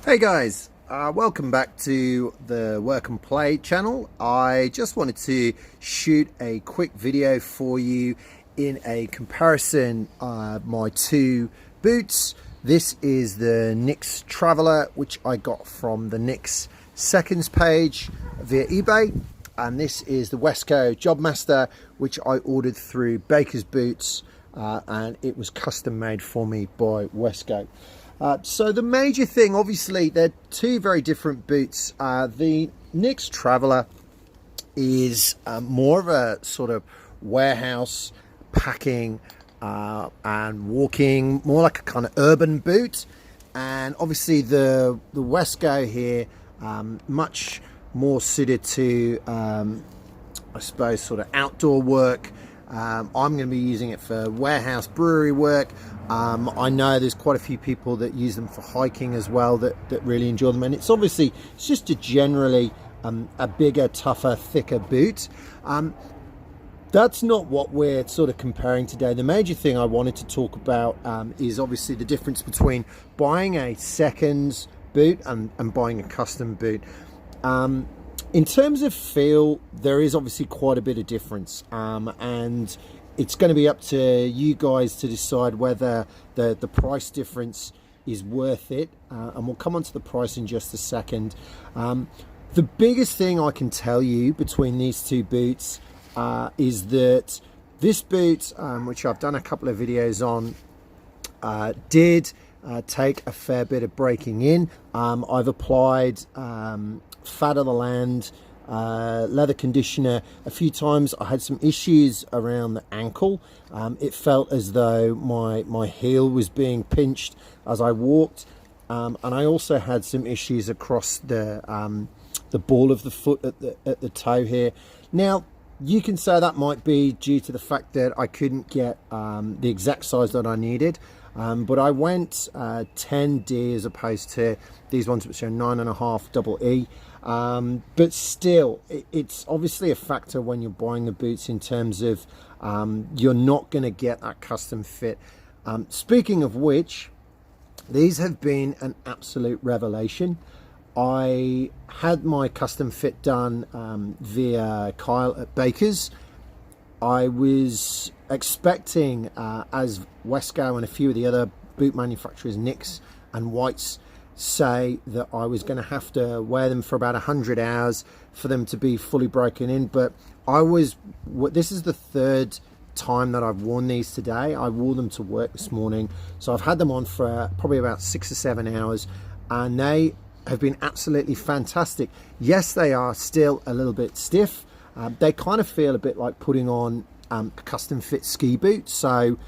Hey guys, welcome back to the Work and Play channel. I just wanted to shoot a quick video for you in a comparison of my two boots. This is the Nix Traveler, which I got from the Nix seconds page via eBay, and this is the Wesco Jobmaster, which I ordered through Baker's Boots, and it was custom made for me by Wesco. So the major thing, obviously, they're two very different boots. The Nix Traveler is more of a sort of warehouse packing and walking, more like a kind of urban boot. And obviously the Wesco here, much more suited to, I suppose, sort of outdoor work. I'm going to be using it for warehouse brewery work. I know there's quite a few people that use them for hiking as well that really enjoy them, and it's just a generally a bigger, tougher, thicker boot. That's not what we're sort of comparing today. The major thing I wanted to talk about is obviously the difference between buying a seconds boot and buying a custom boot. In terms of feel, there is obviously quite a bit of difference, and it's going to be up to you guys to decide whether the price difference is worth it, and we'll come on to the price in just a second. The biggest thing I can tell you between these two boots is that this boot, which I've done a couple of videos on, did take a fair bit of breaking in. I've applied fat of the land leather conditioner a few times. I had some issues around the ankle. It felt as though my heel was being pinched as I walked, and I also had some issues across the ball of the foot at the toe here. Now, you can say that might be due to the fact that I couldn't get the exact size that I needed, but I went 10D as opposed to these ones which are 9.5 double E. But still, it's obviously a factor when you're buying the boots in terms of you're not going to get that custom fit. Speaking of which, these have been an absolute revelation. I had my custom fit done via Kyle at Baker's. I was expecting, as Wesco and a few of the other boot manufacturers, Nix and Whites, say that I was going to have to wear them for about 100 hours for them to be fully broken in. But this is the third time that I've worn these today. I wore them to work this morning, so I've had them on for probably about 6 or 7 hours, and they have been absolutely fantastic. Yes, they are still a little bit stiff. They kind of feel a bit like putting on a custom fit ski boot, so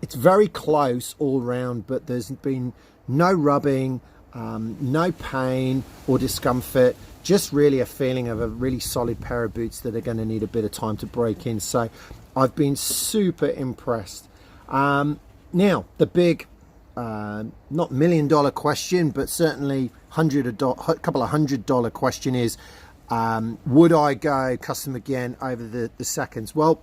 it's very close all round, but there's been no rubbing, no pain or discomfort, just really a feeling of a really solid pair of boots that are going to need a bit of time to break in. So I've been super impressed. Now, the big not $1 million question, but certainly a couple of $100 question is, would I go custom again over the seconds? Well,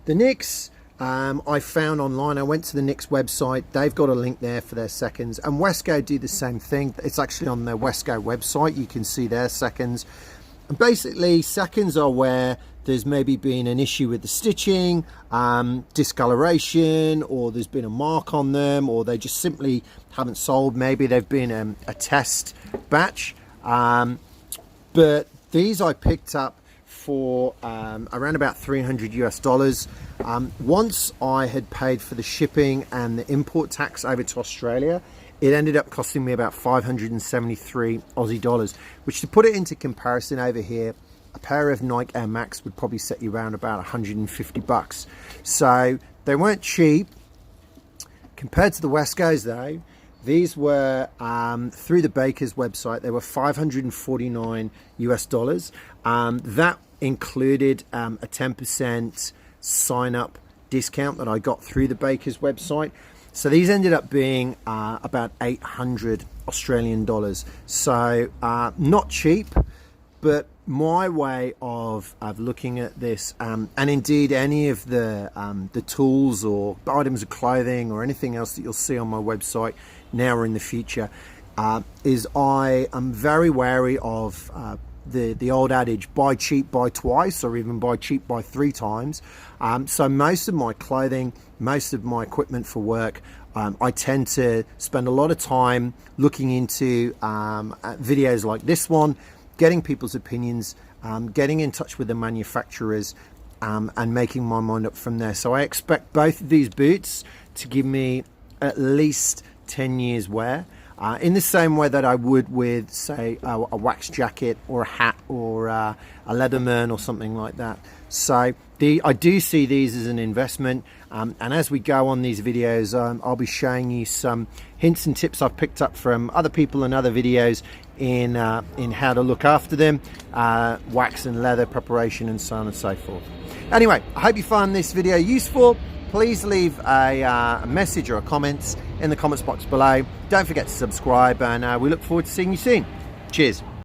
the Nix, I found online. I went to the Nix website. They've got a link there for their seconds, and Wesco do the same thing. It's actually on their Wesco website. You can see their seconds. And basically, seconds are where there's maybe been an issue with the stitching, discoloration, or there's been a mark on them, or they just simply haven't sold. Maybe they've been a test batch. But these I picked up for around about $300 US. Once I had paid for the shipping and the import tax over to Australia, it ended up costing me about 573 Aussie dollars, which, to put it into comparison over here, a pair of Nike Air Max would probably set you around about 150 bucks. So they weren't cheap. Compared to the Wescos though, these were through the Baker's website, they were 549 US dollars. That included a 10% sign up discount that I got through the Baker's website. So these ended up being about 800 Australian dollars. So not cheap, but my way of looking at this, and indeed any of the tools or items of clothing or anything else that you'll see on my website now or in the future, is I am very wary of the old adage, buy cheap, buy twice, or even buy cheap, buy 3 times. So most of my clothing, most of my equipment for work, I tend to spend a lot of time looking into videos like this one, getting people's opinions, getting in touch with the manufacturers, and making my mind up from there. So I expect both of these boots to give me at least 10 years wear, in the same way that I would with, say, a wax jacket or a hat or a Leatherman or something like that. So I do see these as an investment, and as we go on these videos, I'll be showing you some hints and tips I've picked up from other people and other videos in how to look after them, wax and leather preparation, and so on and so forth. Anyway, I hope you found this video useful. Please leave a message or a comment in the comments box below. Don't forget to subscribe, and we look forward to seeing you soon. Cheers.